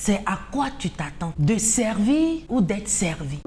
c'est à quoi tu t'attends, de servir ou d'être servi.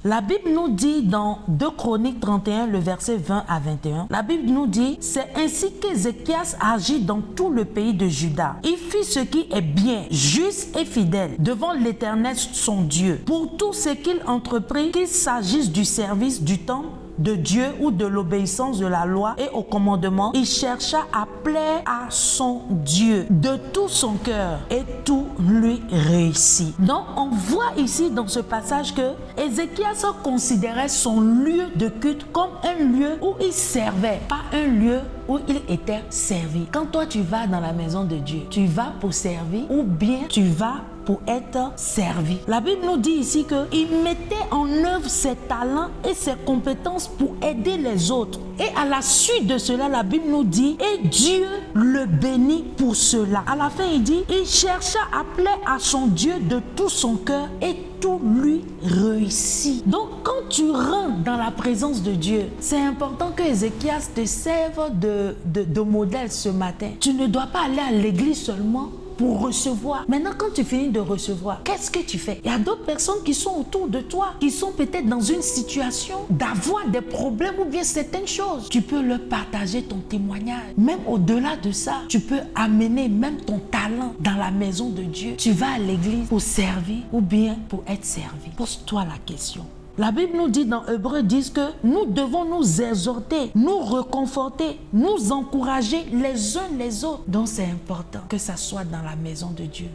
La Bible nous dit dans 2 Chroniques 31, le verset 20 à 21, la Bible nous dit, c'est ainsi qu'Ézéchias agit dans tout le pays de Juda. Il fit ce qui est bien, juste et fidèle devant l'Éternel son Dieu. Pour tout ce qu'il entreprit, qu'il s'agisse du service du temple, de Dieu ou de l'obéissance de la loi et au commandement, il chercha à plaire à son Dieu de tout son cœur et tout lui réussit. Donc on voit ici dans ce passage que Ézéchias considérait son lieu de culte comme un lieu où il servait, pas un lieu où il était servi. Quand toi tu vas dans la maison de Dieu, tu vas pour servir ou bien tu vas pour être servi. La Bible nous dit ici qu'il mettait en œuvre ses talents et ses compétences pour aider les autres. Et à la suite de cela, la Bible nous dit, et Dieu le bénit pour cela. À la fin, il dit, il chercha à plaire à son Dieu de tout son cœur et tout lui réussit. Donc, quand tu rentres dans la présence de Dieu, c'est important que Ézéchias te serve de modèle ce matin. Tu ne dois pas aller à l'église seulement pour recevoir. Maintenant, quand tu finis de recevoir, qu'est-ce que tu fais? Il y a d'autres personnes qui sont autour de toi, qui sont peut-être dans une situation d'avoir des problèmes ou bien certaines choses. Tu peux leur partager ton témoignage. Même au-delà de ça, tu peux amener même ton talent dans la maison de Dieu. Tu vas à l'église pour servir ou bien pour être servi. Pose-toi la question. La Bible nous dit dans Hébreux 10 que nous devons nous exhorter, nous reconforter, nous encourager les uns les autres. Donc c'est important que ça soit dans la maison de Dieu,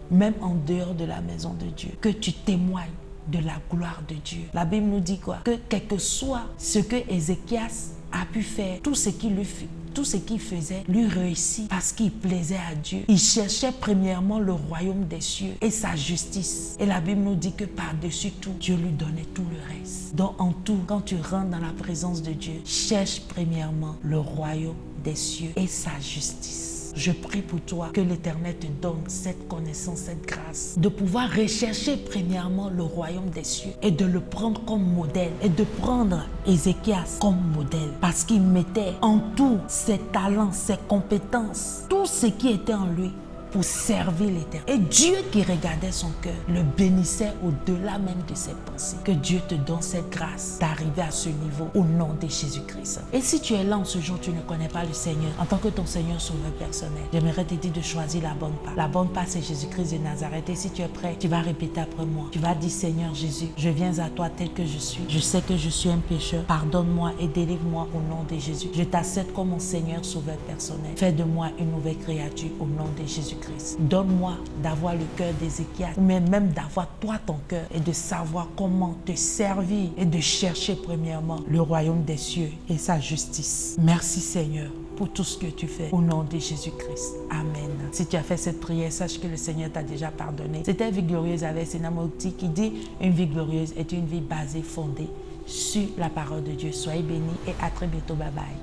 même en dehors de la maison de Dieu, que tu témoignes de la gloire de Dieu. La Bible nous dit quoi? Que quel que soit ce que Ézéchias a pu faire, tout ce qu'il faisait lui réussit parce qu'il plaisait à Dieu. Il cherchait premièrement le royaume des cieux et sa justice. Et la Bible nous dit que par-dessus tout, Dieu lui donnait tout le reste. Donc en tout, quand tu rentres dans la présence de Dieu, cherche premièrement le royaume des cieux et sa justice. Je prie pour toi que l'Éternel te donne cette connaissance, cette grâce, de pouvoir rechercher premièrement le royaume des cieux et de le prendre comme modèle et de prendre Ézéchias comme modèle parce qu'il mettait en tout ses talents, ses compétences, tout ce qui était en lui pour servir l'Éternel. Et Dieu qui regardait son cœur le bénissait au-delà même de ses pensées. Que Dieu te donne cette grâce d'arriver à ce niveau au nom de Jésus-Christ. Et si tu es là en ce jour, tu ne connais pas le Seigneur en tant que ton Seigneur sauveur personnel, j'aimerais te dire de choisir la bonne part. La bonne part, c'est Jésus-Christ de Nazareth. Et si tu es prêt, tu vas répéter après moi. Tu vas dire, Seigneur Jésus, je viens à toi tel que je suis. Je sais que je suis un pécheur. Pardonne-moi et délivre-moi au nom de Jésus. Je t'accepte comme mon Seigneur sauveur personnel. Fais de moi une nouvelle créature au nom de Jésus-Christ. Donne-moi d'avoir le cœur d'Ézéchias, mais même d'avoir toi ton cœur et de savoir comment te servir et de chercher premièrement le royaume des cieux et sa justice. Merci Seigneur pour tout ce que tu fais au nom de Jésus-Christ. Amen. Si tu as fait cette prière, sache que le Seigneur t'a déjà pardonné. C'était Vie glorieuse avec Sena Mokti qui dit une vie glorieuse est une vie basée, fondée sur la parole de Dieu. Soyez bénis et à très bientôt. Bye bye.